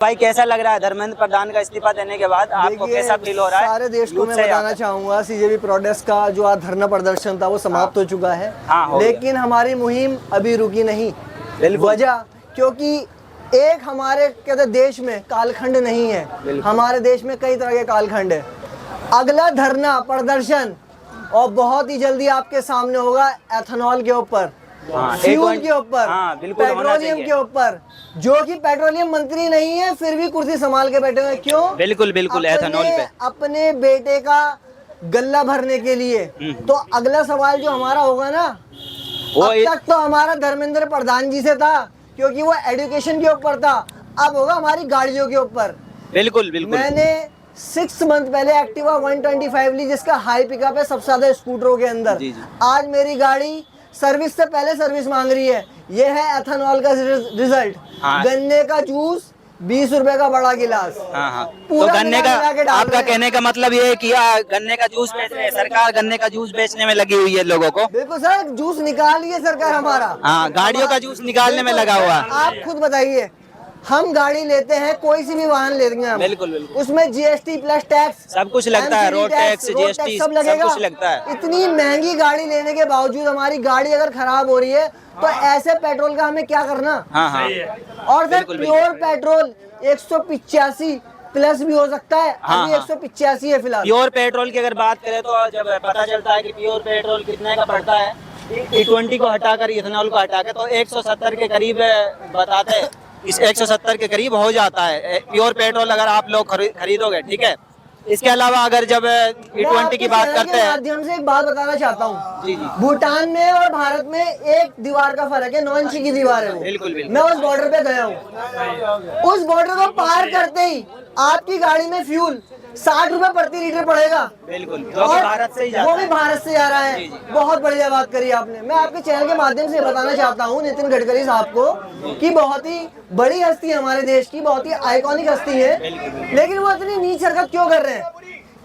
भाई कैसा लग रहा है धर्मेंद्र प्रधान का इस्तीफा देने के बाद? आपको कैसा फील हो रहा है? सारे देश को मैं बताना चाहूंगा सीजेपी प्रोटेस्ट का जो आज धरना प्रदर्शन था वो समाप्त हो चुका है। लेकिन हमारी मुहिम अभी रुकी नहीं। वजह क्योंकि एक हमारे कहते देश में कालखंड नहीं है, हमारे देश में कई तरह के कालखंड है। अगला धरना प्रदर्शन और बहुत ही जल्दी आपके सामने होगा एथेनॉल के ऊपर, फ्यूल के ऊपर, पेट्रोलियम के ऊपर, जो कि पेट्रोलियम मंत्री नहीं है फिर भी कुर्सी संभाल के बैठे हुए। क्यों? बिल्कुल एथेनॉल पे अपने बेटे का गल्ला भरने के लिए। तो अगला सवाल जो हमारा होगा ना, अब तक तो हमारा धर्मेंद्र प्रधान जी से था क्योंकि वो एजुकेशन के ऊपर था, अब होगा हमारी गाड़ियों के ऊपर। बिल्कुल मैंने 6 मंथ पहले एक्टिवा 125 ली जिसका हाई पिकअप है सबसे ज्यादा स्कूटरों के अंदर। आज मेरी गाड़ी सर्विस से पहले सर्विस मांग रही है। ये है एथेनॉल का रिजल्ट। गन्ने का जूस 20 रुपए का बड़ा गिलास। तो गन्ने का आपका कहने का मतलब ये है कि गन्ने का जूस बेच रहे हैं, सरकार गन्ने का जूस बेचने में लगी हुई है लोगों को। बिल्कुल सर, जूस निकाली है सरकार हमारा। गाड़ियों का जूस निकालने में लगा हुआ है। आप खुद बताइए, हम गाड़ी लेते हैं, कोई सी भी वाहन लेते हैं, बिल्कुल उसमें जीएसटी प्लस टैक्स सब कुछ लगता है, रोड टैक्स, जीएसटी सब कुछ लगता है। इतनी महंगी गाड़ी लेने के बावजूद हमारी गाड़ी अगर खराब हो रही है तो ऐसे पेट्रोल का हमें क्या करना। और सर प्योर पेट्रोल 185 प्लस भी हो सकता है। अभी 185 है फिलहाल। प्योर पेट्रोल की अगर बात करें तो जब पता चलता है कि प्योर पेट्रोल कितने का पड़ता है, E20 को हटाकर इथेनॉल को हटाकर, तो 170 के करीब बताते हैं। इस 170 के करीब हो जाता है प्योर पेट्रोल अगर आप लोग खरीदोगे। ठीक है, इसके अलावा अगर जब E20 की बात करते हैं, माध्यम से एक बात बताना चाहता हूँ। भूटान में और भारत में एक दीवार का फर्क है, 9 इंच की दीवार है वो। बिल्कुल। मैं उस बॉर्डर पे गया हूँ। उस बॉर्डर को पार करते ही आपकी गाड़ी में फ्यूल 60 रुपए प्रति लीटर पड़ेगा। बिल्कुल, और भारत से ही जाता है। वो भी भारत से जा रहा है। बहुत बढ़िया बात करी आपने। मैं आपके चैनल के माध्यम से बताना चाहता हूँ नितिन गडकरी साहब को कि बहुत ही बड़ी हस्ती है हमारे देश की, बहुत ही आइकॉनिक हस्ती है, लेकिन वो इतनी नीच हरकत क्यों कर रहे हैं?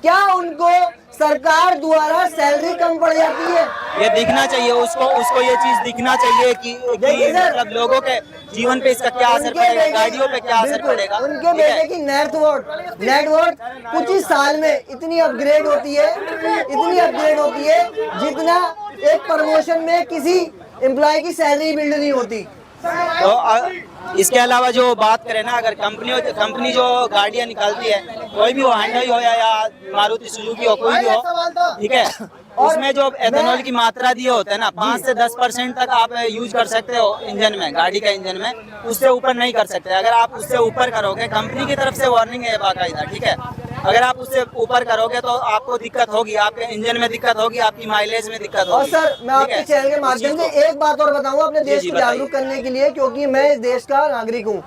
क्या उनको सरकार द्वारा सैलरी कम पड़ जाती है? ये दिखना चाहिए उसको ये चीज दिखना चाहिए कि मतलब लोगों के जीवन पे इसका क्या असर पड़ेगा, गाड़ियों पे क्या असर पड़ेगा। उनके बेटे की नेटवर्थ कुछ ही साल में इतनी अपग्रेड होती है जितना एक प्रमोशन में किसी एम्प्लॉय की सैलरी बिल्ड नहीं होती। तो इसके अलावा जो बात करें ना, अगर कंपनी जो गाड़ियां निकालती है, कोई भी हो, हांडई हो या मारुति सुजुकी हो, कोई भी हो, ठीक है, उसमें जो एथेनॉल की मात्रा दिए होते हैं ना, 5 से 10% तक आप यूज कर सकते हो इंजन में, गाड़ी का इंजन में, उससे ऊपर नहीं कर सकते। अगर आप उससे ऊपर करोगे, कंपनी की तरफ से वार्निंग है बाकायदा, ठीक है, अगर आप उससे ऊपर करोगे तो आपको दिक्कत होगी, आपके इंजन में दिक्कत होगी, आपकी माइलेज में दिक्कत होगी। और सर मैं आपके चैनल के माध्यम से एक बात और बताऊंगा अपने देश को जागरूक करने के लिए, क्योंकि मैं इस देश का नागरिक हूँ।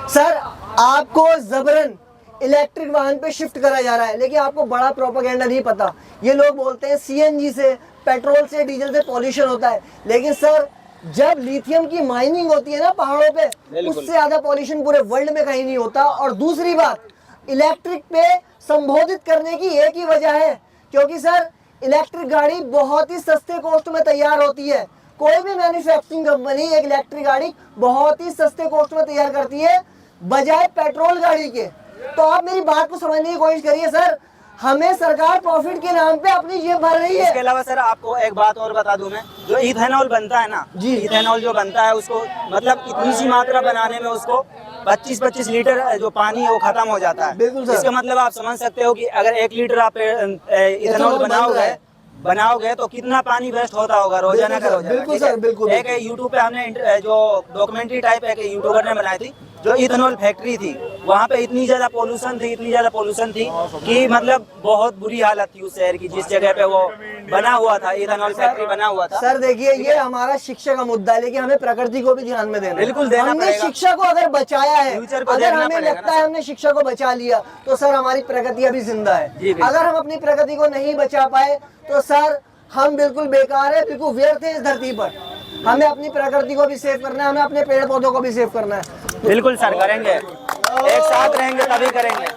सर आपको जबरन इलेक्ट्रिक वाहन पे शिफ्ट करा जा रहा है, लेकिन आपको बड़ा प्रोपेगेंडा नहीं पता। ये लोग बोलते हैं सीएनजी से, पेट्रोल से, डीजल से पॉल्यूशन होता है, लेकिन सर जब लिथियम की माइनिंग होती है ना पहाड़ों पे, उससे ज्यादा पॉल्यूशन पूरे वर्ल्ड में कहीं नहीं होता। और दूसरी बात, इलेक्ट्रिक पे संबोधित करने की एक ही वजह है, क्योंकि सर इलेक्ट्रिक गाड़ी बहुत ही सस्ते कॉस्ट में तैयार होती है। कोई भी मैन्युफैक्चरिंग कंपनी एक इलेक्ट्रिक गाड़ी बहुत ही सस्ते कॉस्ट में तैयार करती है बजाय पेट्रोल गाड़ी के। तो आप मेरी बात को समझने की कोशिश करिए सर, हमें सरकार प्रॉफिट के नाम पे अपनी जेब भर रही है। इसके अलावा सर आपको एक बात और बता दूं मैं, जो इथेनॉल बनता है ना, इथेनॉल जो बनता है उसको मतलब इतनी सी मात्रा बनाने में उसको 25-25 लीटर जो पानी है वो खत्म हो जाता है। इसका मतलब आप समझ सकते हो कि अगर 1 लीटर आप इथेनॉल बनाओगे तो कितना पानी वेस्ट होता होगा रोजाना का रोजाना। बिल्कुल सर, बिल्कुल। एक यूट्यूब पे हमने जो डॉक्यूमेंट्री टाइप एक यूट्यूबर ने बनाई थी, जो इथेनॉल फैक्ट्री थी, वहाँ पे इतनी ज्यादा पोल्यूशन थी कि मतलब बहुत बुरी हालत थी उस शहर की, जिस जगह पे वो बना हुआ था, इथेनॉल फैक्ट्री बना हुआ था। सर देखिए, ये हमारा शिक्षा का मुद्दा है, लेकिन हमें प्रकृति को भी ध्यान में देना है। बिल्कुल देना हमने शिक्षा को अगर बचाया है, अगर हमें लगता है हमने शिक्षा को बचा लिया, तो सर हमारी प्रकृति अभी जिंदा है। अगर हम अपनी प्रकृति को नहीं बचा पाए तो सर हम बिल्कुल बेकार है, बिल्कुल व्यर्थ है इस धरती पर। हमें अपनी प्रकृति को भी सेव करना है, हमें अपने पेड़ पौधों को भी सेव करना है। बिल्कुल सर, करेंगे, एक साथ रहेंगे तभी करेंगे।